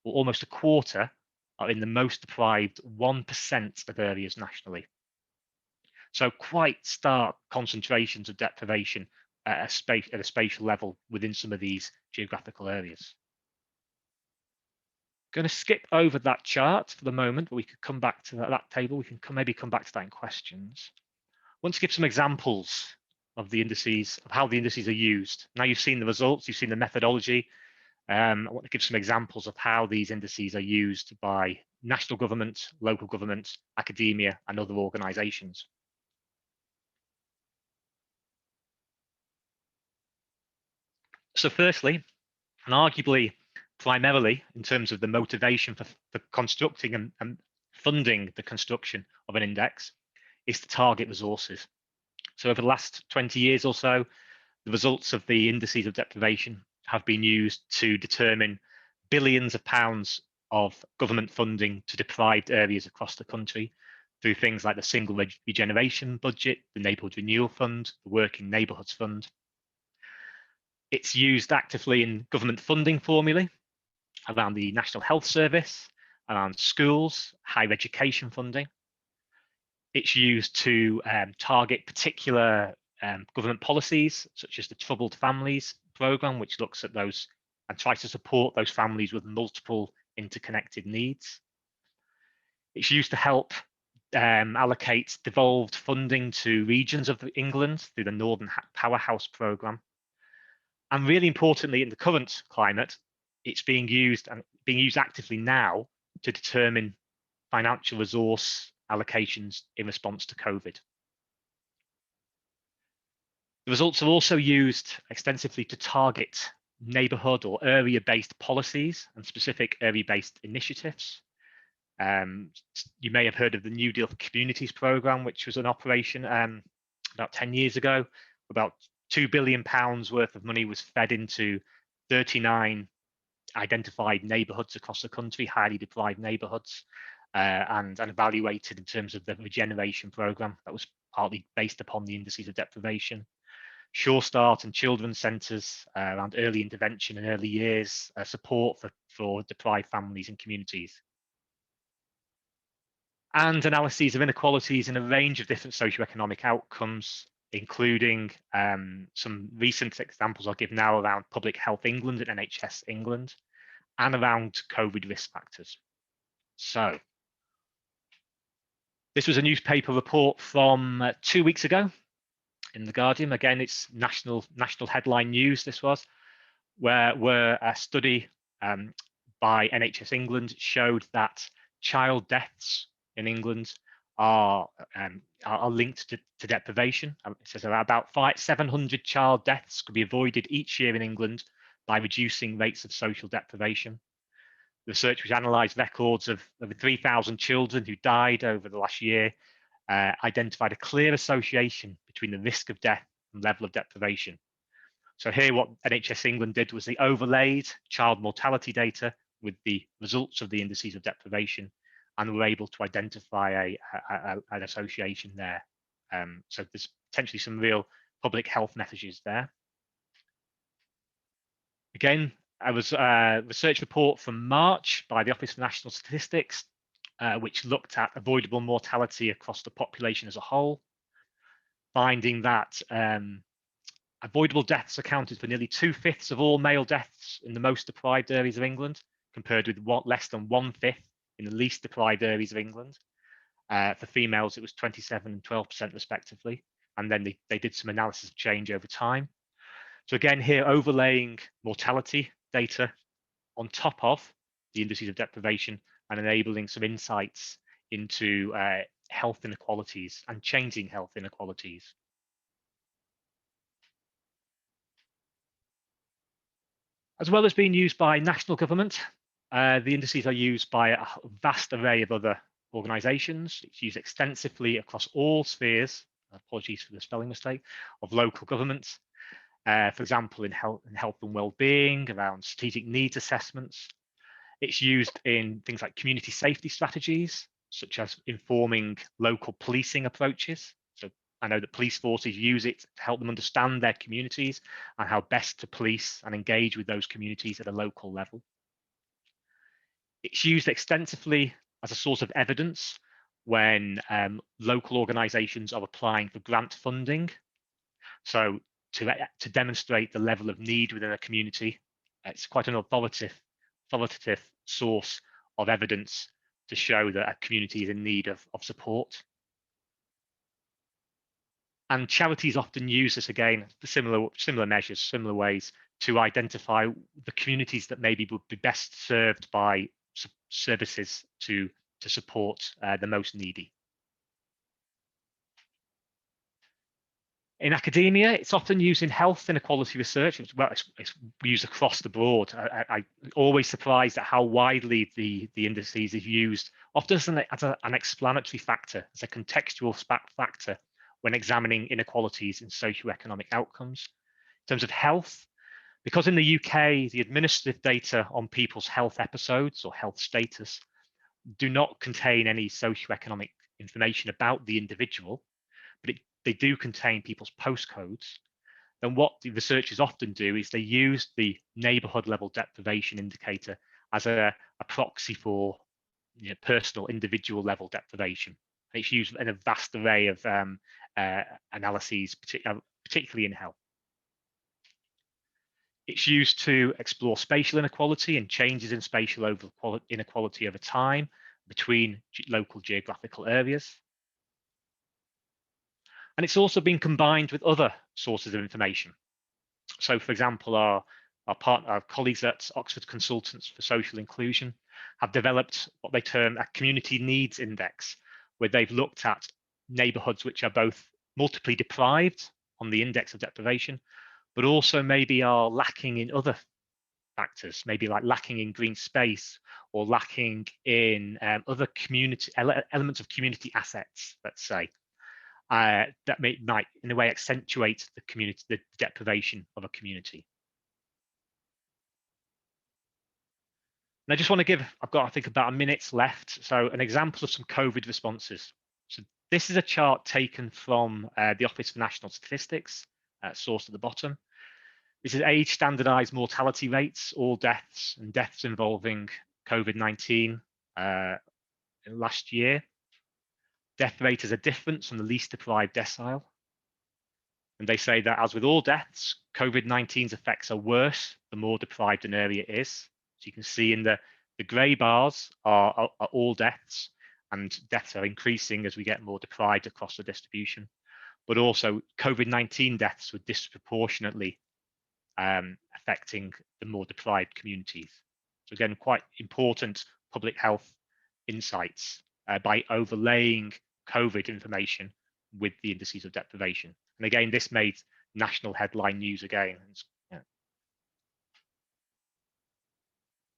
or almost a quarter, are in the most deprived 1% of areas nationally. So quite stark concentrations of deprivation at a spatial level within some of these geographical areas. I'm going to skip over that chart for the moment, but we could come back to that table. We can maybe come back to that in questions. I want to give some examples of the indices, of how the indices are used. Now you've seen the results, you've seen the methodology. I want to give some examples of how these indices are used by national government, local government, academia, and other organisations. So firstly, and arguably primarily in terms of the motivation for constructing and funding the construction of an index, is to target resources. So over the last 20 years or so, the results of the indices of deprivation have been used to determine billions of pounds of government funding to deprived areas across the country through things like the Single Regeneration Budget, the Neighbourhood Renewal Fund, the Working Neighbourhoods Fund. It's used actively in government funding formulae around the National Health Service, around schools, higher education funding. It's used to target particular government policies, such as the Troubled Families Programme, which looks at those and tries to support those families with multiple interconnected needs. It's used to help allocate devolved funding to regions of England through the Northern Powerhouse Programme. And really importantly, in the current climate, it's being used actively now to determine financial resource allocations in response to COVID. The results are also used extensively to target neighbourhood or area-based policies and specific area-based initiatives. You may have heard of the New Deal for Communities programme, which was an operation about 10 years ago. About £2 billion worth of money was fed into 39 identified neighbourhoods across the country, highly deprived neighbourhoods, and evaluated in terms of the regeneration programme that was partly based upon the indices of deprivation. Sure Start and children's centres around early intervention and early years support for deprived families and communities. And analyses of inequalities in a range of different socioeconomic outcomes, including some recent examples I'll give now around Public Health England and NHS England, and around COVID risk factors. So, this was a newspaper report from 2 weeks ago in The Guardian. Again, it's national headline news, this was, where a study by NHS England showed that child deaths in England are linked to deprivation. It says about 700 child deaths could be avoided each year in England by reducing rates of social deprivation. The research, which analysed records of over 3,000 children who died over the last year, identified a clear association between the risk of death and level of deprivation. So here what NHS England did was they overlaid child mortality data with the results of the indices of deprivation, and were able to identify an association there. So there's potentially some real public health messages there. Again, I was a research report from March by the Office for National Statistics, which looked at avoidable mortality across the population as a whole, finding that avoidable deaths accounted for nearly 2/5 of all male deaths in the most deprived areas of England, compared with less than 1/5 in the least deprived areas of England. For females, it was 27% and 12% respectively. And then they did some analysis of change over time. So again, here overlaying mortality data on top of the indices of deprivation and enabling some insights into health inequalities and changing health inequalities. As well as being used by national government, the indices are used by a vast array of other organisations. It's used extensively across all spheres, apologies for the spelling mistake, of local governments. For example, in health and well-being, around strategic needs assessments. It's used in things like community safety strategies, such as informing local policing approaches. So I know that police forces use it to help them understand their communities and how best to police and engage with those communities at a local level. It's used extensively as a source of evidence when local organisations are applying for grant funding. So to demonstrate the level of need within a community, it's quite an authoritative source of evidence to show that a community is in need of support. And charities often use this again for similar measures, similar ways to identify the communities that maybe would be best served by services to support the most needy. In academia, it's often used in health inequality research. It's used across the board. I'm always surprised at how widely the indices is used, often as an explanatory factor, as a contextual factor when examining inequalities in socioeconomic outcomes. In terms of health, because in the UK, the administrative data on people's health episodes or health status do not contain any socioeconomic information about the individual, but they do contain people's postcodes, then what the researchers often do is they use the neighbourhood level deprivation indicator as a proxy for personal individual level deprivation. And it's used in a vast array of analyses, particularly in health. It's used to explore spatial inequality and changes in spatial inequality over time between local geographical areas. And it's also been combined with other sources of information. So, for example, our colleagues at Oxford Consultants for Social Inclusion have developed what they term a community needs index, where they've looked at neighbourhoods which are both multiply deprived on the index of deprivation, but also maybe are lacking in other factors, maybe like lacking in green space or lacking in other community elements of community assets, let's say. That might in a way accentuate the deprivation of a community. And I just want to give, I've got I think about a minute left, so an example of some COVID responses. So this is a chart taken from the Office for National Statistics sourced at the bottom. This is age standardized mortality rates, all deaths and deaths involving COVID-19 last year. Death rate is a difference from the least deprived decile. And they say that as with all deaths, COVID-19's effects are worse the more deprived an area is. So you can see in the grey bars are all deaths, and deaths are increasing as we get more deprived across the distribution. But also COVID-19 deaths were disproportionately affecting the more deprived communities. So again, quite important public health insights by overlaying COVID information with the indices of deprivation. And again, this made national headline news again. Yeah.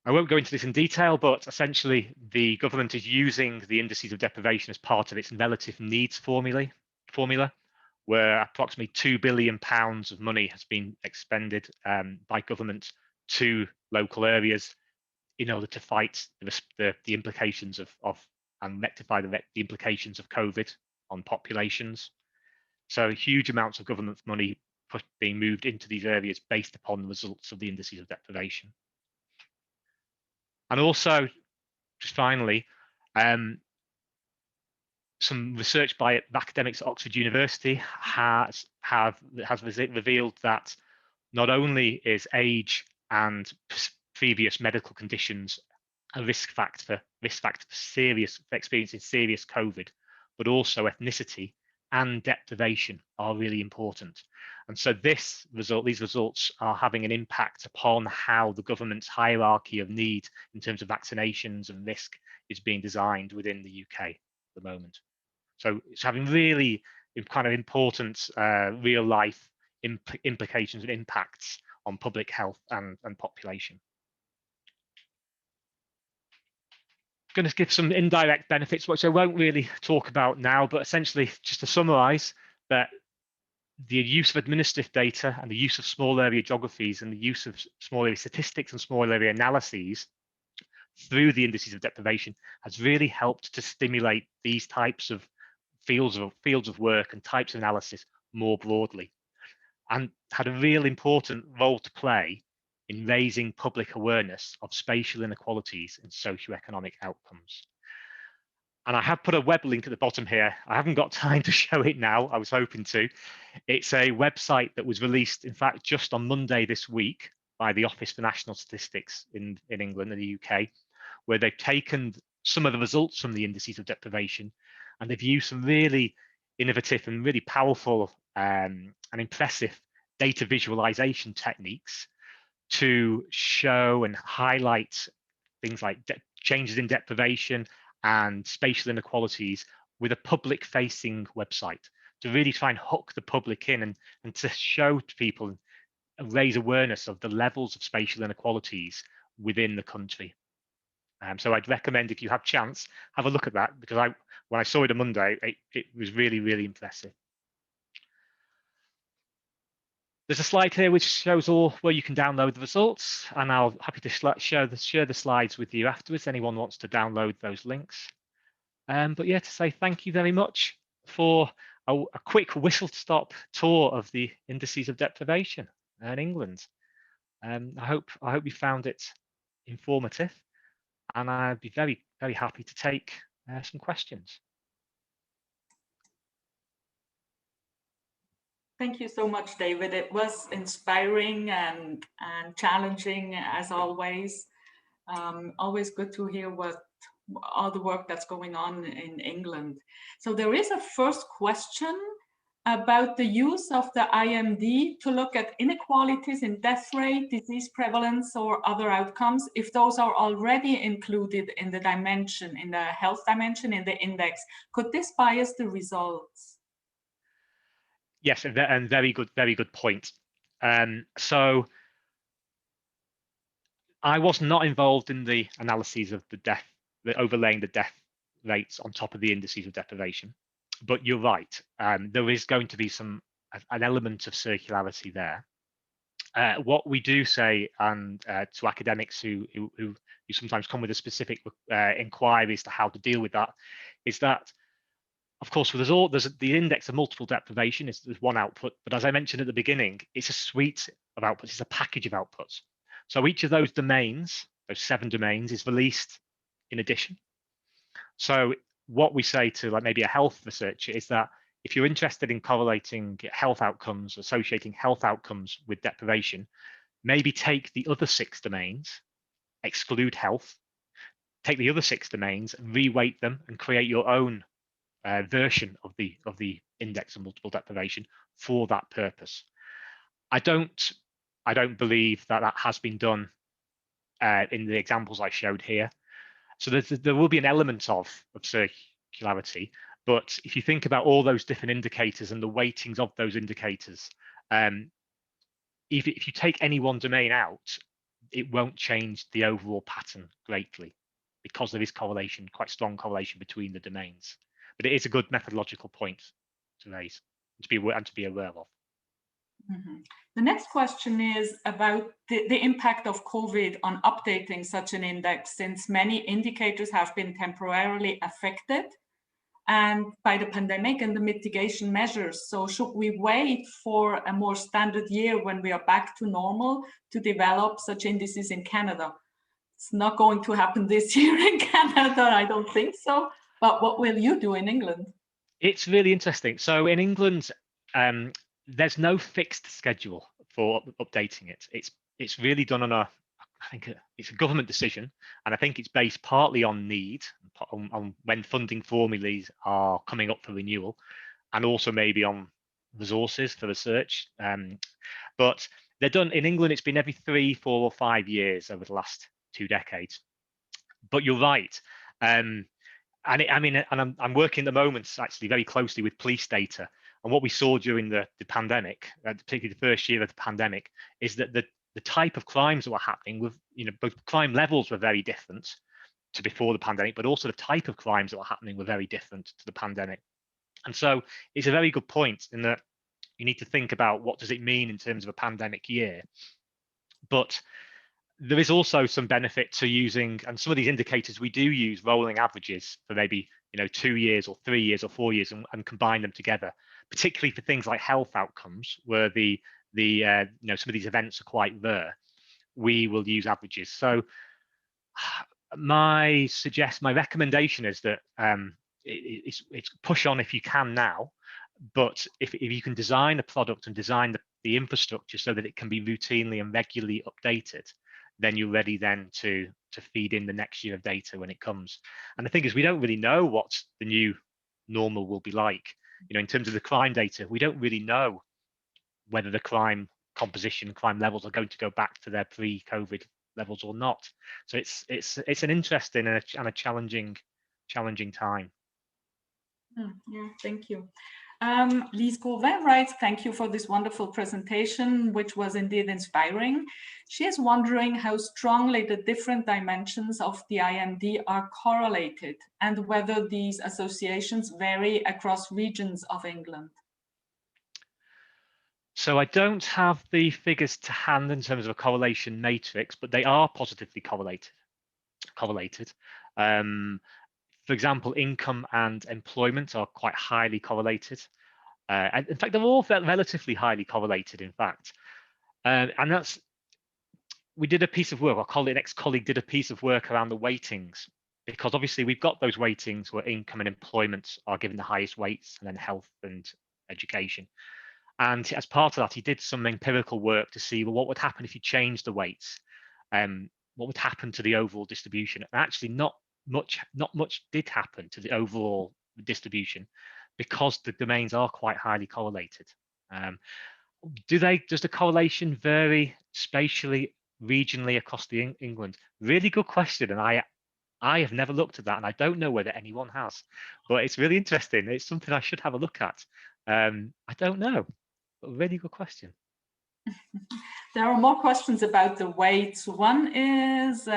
I won't go into this in detail, but essentially the government is using the indices of deprivation as part of its relative needs formula, where approximately £2 billion of money has been expended by government to local areas in order to fight the implications of and rectify the implications of COVID on populations. So huge amounts of government money being moved into these areas based upon the results of the indices of deprivation. And also, just finally, some research by academics at Oxford University has revealed that not only is age and previous medical conditions a risk factor for experiencing serious COVID, but also ethnicity and deprivation are really important. And so these results are having an impact upon how the government's hierarchy of need in terms of vaccinations and risk is being designed within the UK at the moment. So it's having really kind of important real life implications and impacts on public health and population. I'm going to give some indirect benefits, which I won't really talk about now, but essentially just to summarize that the use of administrative data and the use of small area geographies and the use of small area statistics and small area analyses through the indices of deprivation has really helped to stimulate these types of fields of work and types of analysis more broadly, and had a real important role to play in raising public awareness of spatial inequalities in socio-economic outcomes. And I have put a web link at the bottom here. I haven't got time to show it now. I was hoping to. It's a website that was released, in fact, just on Monday this week by the Office for National Statistics in England and the UK, where they've taken some of the results from the indices of deprivation and they've used some really innovative and really powerful and impressive data visualization techniques to show and highlight things like changes in deprivation and spatial inequalities with a public-facing website to really try and hook the public in and to show to people and raise awareness of the levels of spatial inequalities within the country. So I'd recommend, if you have chance, have a look at that, because when I saw it on Monday, it was really, really impressive. There's a slide here which shows all where you can download the results, and I'll be happy to share the slides with you afterwards. Anyone wants to download those links. But yeah, to say thank you very much for a quick whistle-stop tour of the indices of deprivation in England. I hope you found it informative, and I'd be very, very happy to take some questions. Thank you so much, David. It was inspiring and challenging as always. Always good to hear what all the work that's going on in England. So there is a first question about the use of the IMD to look at inequalities in death rate, disease prevalence, or other outcomes, if those are already included in the dimension, in the health dimension, in the index. Could this bias the results? Yes, and very good point. So I was not involved in the analyses of the overlaying the death rates on top of the indices of deprivation, but you're right. There is going to be an element of circularity there. What we do say, and to academics who sometimes come with a specific inquiry as to how to deal with that, is that of course, there's the index of multiple deprivation is one output, but as I mentioned at the beginning, it's a suite of outputs, it's a package of outputs. So each of those domains, those 7 domains, is released in addition. So what we say to like maybe a health researcher is that if you're interested in correlating health outcomes, associating health outcomes with deprivation, maybe take the other 6 domains, exclude health, take the other 6 domains, reweight them, and create your own version of the index of multiple deprivation for that purpose. I don't believe that has been done in the examples I showed here. So there will be an element of circularity, but if you think about all those different indicators and the weightings of those indicators, if you take any one domain out, it won't change the overall pattern greatly because there is correlation, quite strong correlation between the domains. But it is a good methodological point to raise and to be aware of. Mm-hmm. The next question is about the impact of COVID on updating such an index, since many indicators have been temporarily affected and by the pandemic and the mitigation measures. So should we wait for a more standard year when we are back to normal to develop such indices in Canada? It's not going to happen this year in Canada, I don't think so. But what will you do in England? It's really interesting. So in England, there's no fixed schedule for updating it. It's really done on I think it's a government decision, and I think it's based partly on need, on when funding formulas are coming up for renewal, and also maybe on resources for research. But they're done in England. It's been every 3, 4, or 5 years over the last 2 decades. But you're right. And I'm working at the moment actually very closely with police data. And what we saw during the pandemic, particularly the first year of the pandemic, is that the type of crimes that were happening with, both crime levels were very different to before the pandemic, but also the type of crimes that were happening were very different to the pandemic. And so it's a very good point in that you need to think about what does it mean in terms of a pandemic year. But there is also some benefit to using, and some of these indicators we do use rolling averages for maybe 2 years or 3 years or 4 years and combine them together, particularly for things like health outcomes where some of these events are quite rare. We will use averages. So my recommendation is that it's push on if you can now, but if you can design a product and design the infrastructure so that it can be routinely and regularly updated, then you're ready then to feed in the next year of data when it comes. And the thing is, we don't really know what the new normal will be like. In terms of the crime data, we don't really know whether the crime composition, crime levels are going to go back to their pre-COVID levels or not. So it's an interesting and a challenging time. Yeah, thank you. Lise Gauvin writes, thank you for this wonderful presentation, which was indeed inspiring. She is wondering how strongly the different dimensions of the IMD are correlated and whether these associations vary across regions of England. So I don't have the figures to hand in terms of a correlation matrix, but they are positively correlated. For example, income and employment are quite highly correlated. And in fact, they're all relatively highly correlated, in fact. And we did a piece of work, an ex-colleague did a piece of work around the weightings, because obviously we've got those weightings where income and employment are given the highest weights, and then health and education. And as part of that, he did some empirical work to see, well, what would happen if you changed the weights? What would happen to the overall distribution? And actually not much did happen to the overall distribution because the domains are quite highly correlated. Does the correlation vary spatially, regionally across England? Really good question, and I have never looked at that, and I don't know whether anyone has, but it's really interesting. It's something I should have a look at. I don't know, but really good question. There are more questions about the weights. One is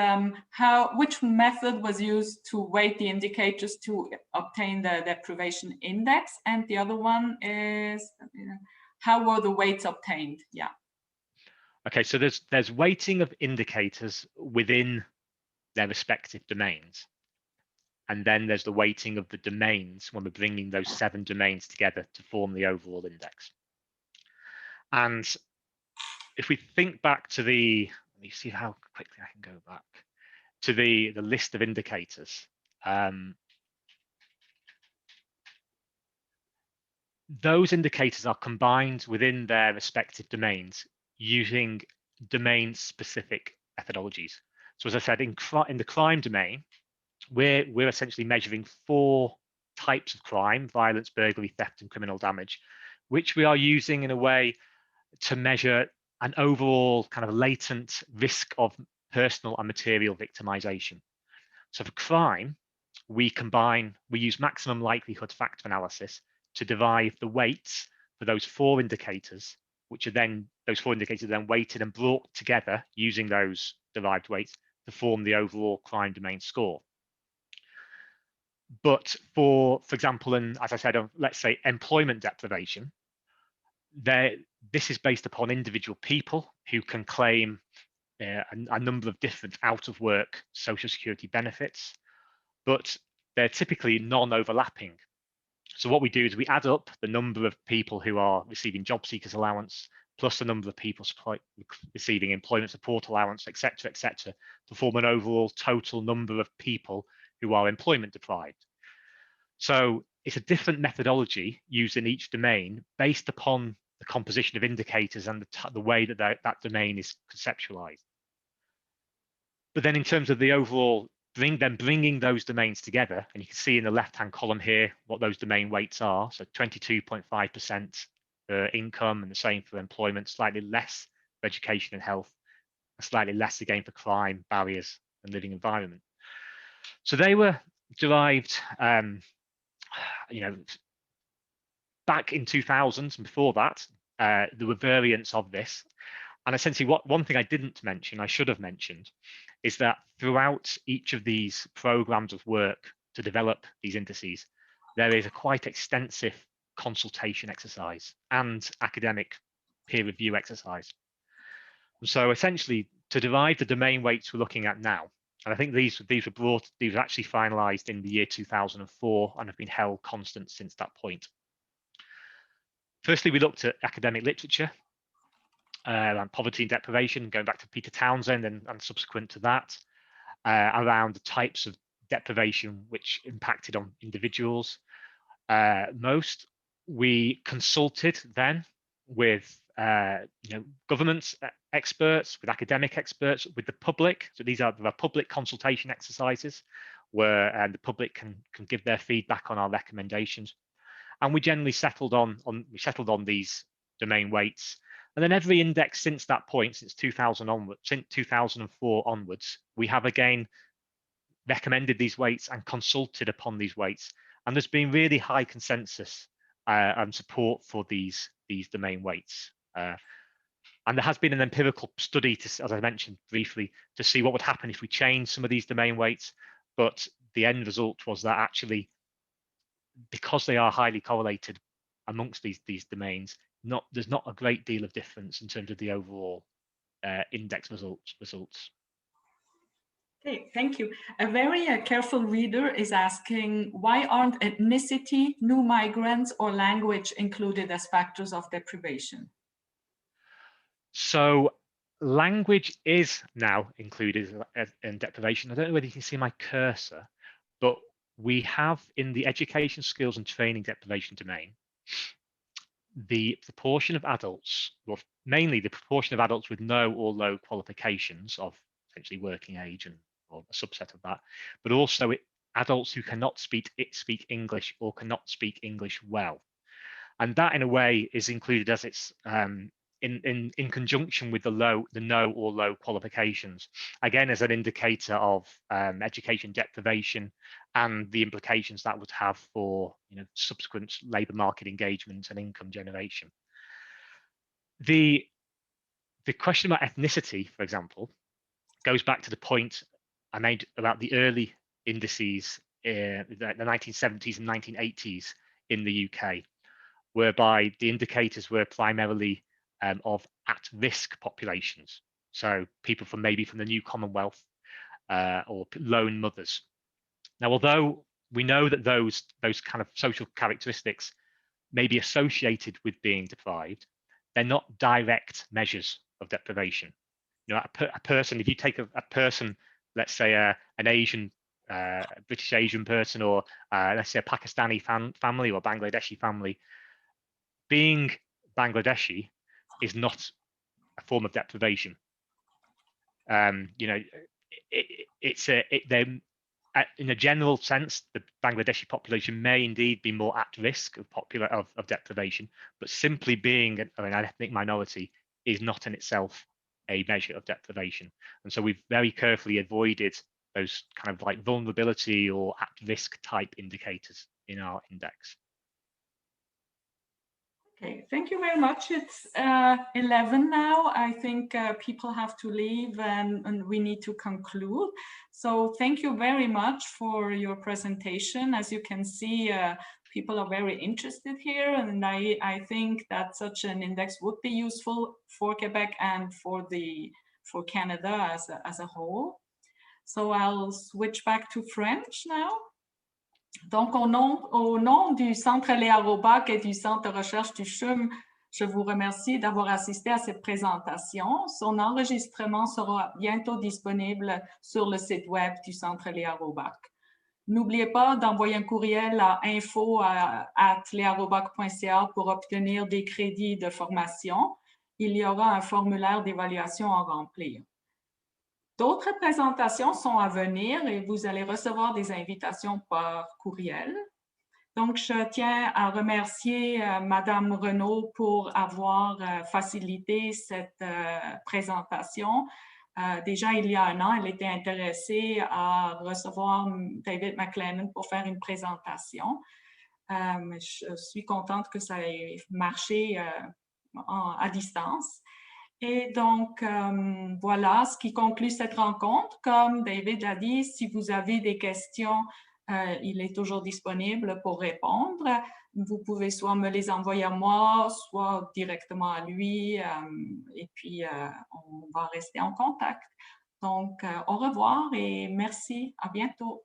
which method was used to weight the indicators to obtain the deprivation index, and the other one is how were the weights obtained? Yeah. Okay, so there's weighting of indicators within their respective domains. And then there's the weighting of the domains when we're bringing those 7 domains together to form the overall index. And if we think back to let me see how quickly I can go back to the list of indicators. Those indicators are combined within their respective domains using domain-specific methodologies. So as I said, in the crime domain, we're essentially measuring 4 types of crime: violence, burglary, theft, and criminal damage, which we are using in a way to measure an overall kind of latent risk of personal and material victimization. So for crime, we use maximum likelihood factor analysis to derive the weights for those 4 indicators, which are then, those 4 indicators are then weighted and brought together using those derived weights to form the overall crime domain score. But for example, and as I said, let's say employment deprivation, this is based upon individual people who can claim a number of different out-of-work social security benefits, but they're typically non-overlapping. So what we do is we add up the number of people who are receiving job seekers allowance plus the number of people receiving employment support allowance, et cetera, to form an overall total number of people who are employment deprived. So it's a different methodology used in each domain based upon the composition of indicators and the way that that domain is conceptualized. But then in terms of the overall, bringing those domains together, and you can see in the left-hand column here what those domain weights are. So 22.5% for income, and the same for employment, slightly less for education and health, and slightly less again for crime, barriers, and living environment. So they were derived, back in 2000s and before that, there were variants of this. And essentially, one thing I didn't mention, I should have mentioned, is that throughout each of these programs of work to develop these indices, there is a quite extensive consultation exercise and academic peer review exercise. And so essentially, to derive the domain weights we're looking at now, and I think these were actually finalized in the year 2004 and have been held constant since that point. Firstly, we looked at academic literature around poverty and deprivation, going back to Peter Townsend and subsequent to that, around the types of deprivation which impacted on individuals most. We consulted then with government experts, with academic experts, with the public. So these are the public consultation exercises where the public can give their feedback on our recommendations. And we generally settled on these domain weights. And then every index since that point, since 2004 onwards, we have again recommended these weights and consulted upon these weights. And there's been really high consensus and support for these domain weights. And there has been an empirical study, as I mentioned briefly, to see what would happen if we change some of these domain weights. But the end result was that actually, because they are highly correlated amongst these domains, there's not a great deal of difference in terms of the overall index results. Okay, thank you. A very careful reader is asking, why aren't ethnicity, new migrants, or language included as factors of deprivation? So language is now included in deprivation. I don't know whether you can see my cursor, but we have in the education, skills, and training deprivation domain, the proportion of adults, well, mainly the proportion of adults with no or low qualifications of essentially working age or a subset of that, but also adults who cannot speak English or cannot speak English well. And that in a way is included as it's in conjunction with the no or low qualifications, again as an indicator of education deprivation and the implications that would have for subsequent labour market engagement and income generation. The question about ethnicity, for example, goes back to the point I made about the early indices in the 1970s and 1980s in the UK, whereby the indicators were primarily of at-risk populations. So people maybe from the new Commonwealth or lone mothers. Now, although we know that those kind of social characteristics may be associated with being deprived, they're not direct measures of deprivation. You know, a person, if you take a person, let's say an Asian, British Asian person, or let's say a Pakistani family or Bangladeshi family, being Bangladeshi is not a form of deprivation. You know, in a general sense, the Bangladeshi population may indeed be more at risk of deprivation, but simply being an ethnic minority is not in itself a measure of deprivation. And so we've very carefully avoided those kind of like vulnerability or at-risk type indicators in our index. Okay, thank you very much. It's 11 now. I think people have to leave and we need to conclude. So thank you very much for your presentation. As you can see, people are very interested here, and I think that such an index would be useful for Quebec and for Canada as a whole. So I'll switch back to French now. Donc, au nom du Centre Léa-Roback et du Centre de Recherche du CHUM, je vous remercie d'avoir assisté à cette présentation. Son enregistrement sera bientôt disponible sur le site web du Centre Léa-Roback. N'oubliez pas d'envoyer un courriel à info@learoback.ca pour obtenir des crédits de formation. Il y aura un formulaire d'évaluation à remplir. D'autres présentations sont à venir et vous allez recevoir des invitations par courriel. Donc, je tiens à remercier Madame Renaud pour avoir facilité cette présentation. Déjà, il y a un an, elle était intéressée à recevoir David McLennan pour faire une présentation. Je suis contente que ça ait marché à distance. Et donc, voilà ce qui conclut cette rencontre. Comme David l'a dit, si vous avez des questions, il est toujours disponible pour répondre. Vous pouvez soit me les envoyer à moi, soit directement à lui. Et puis, on va rester en contact. Donc, au revoir et merci. À bientôt.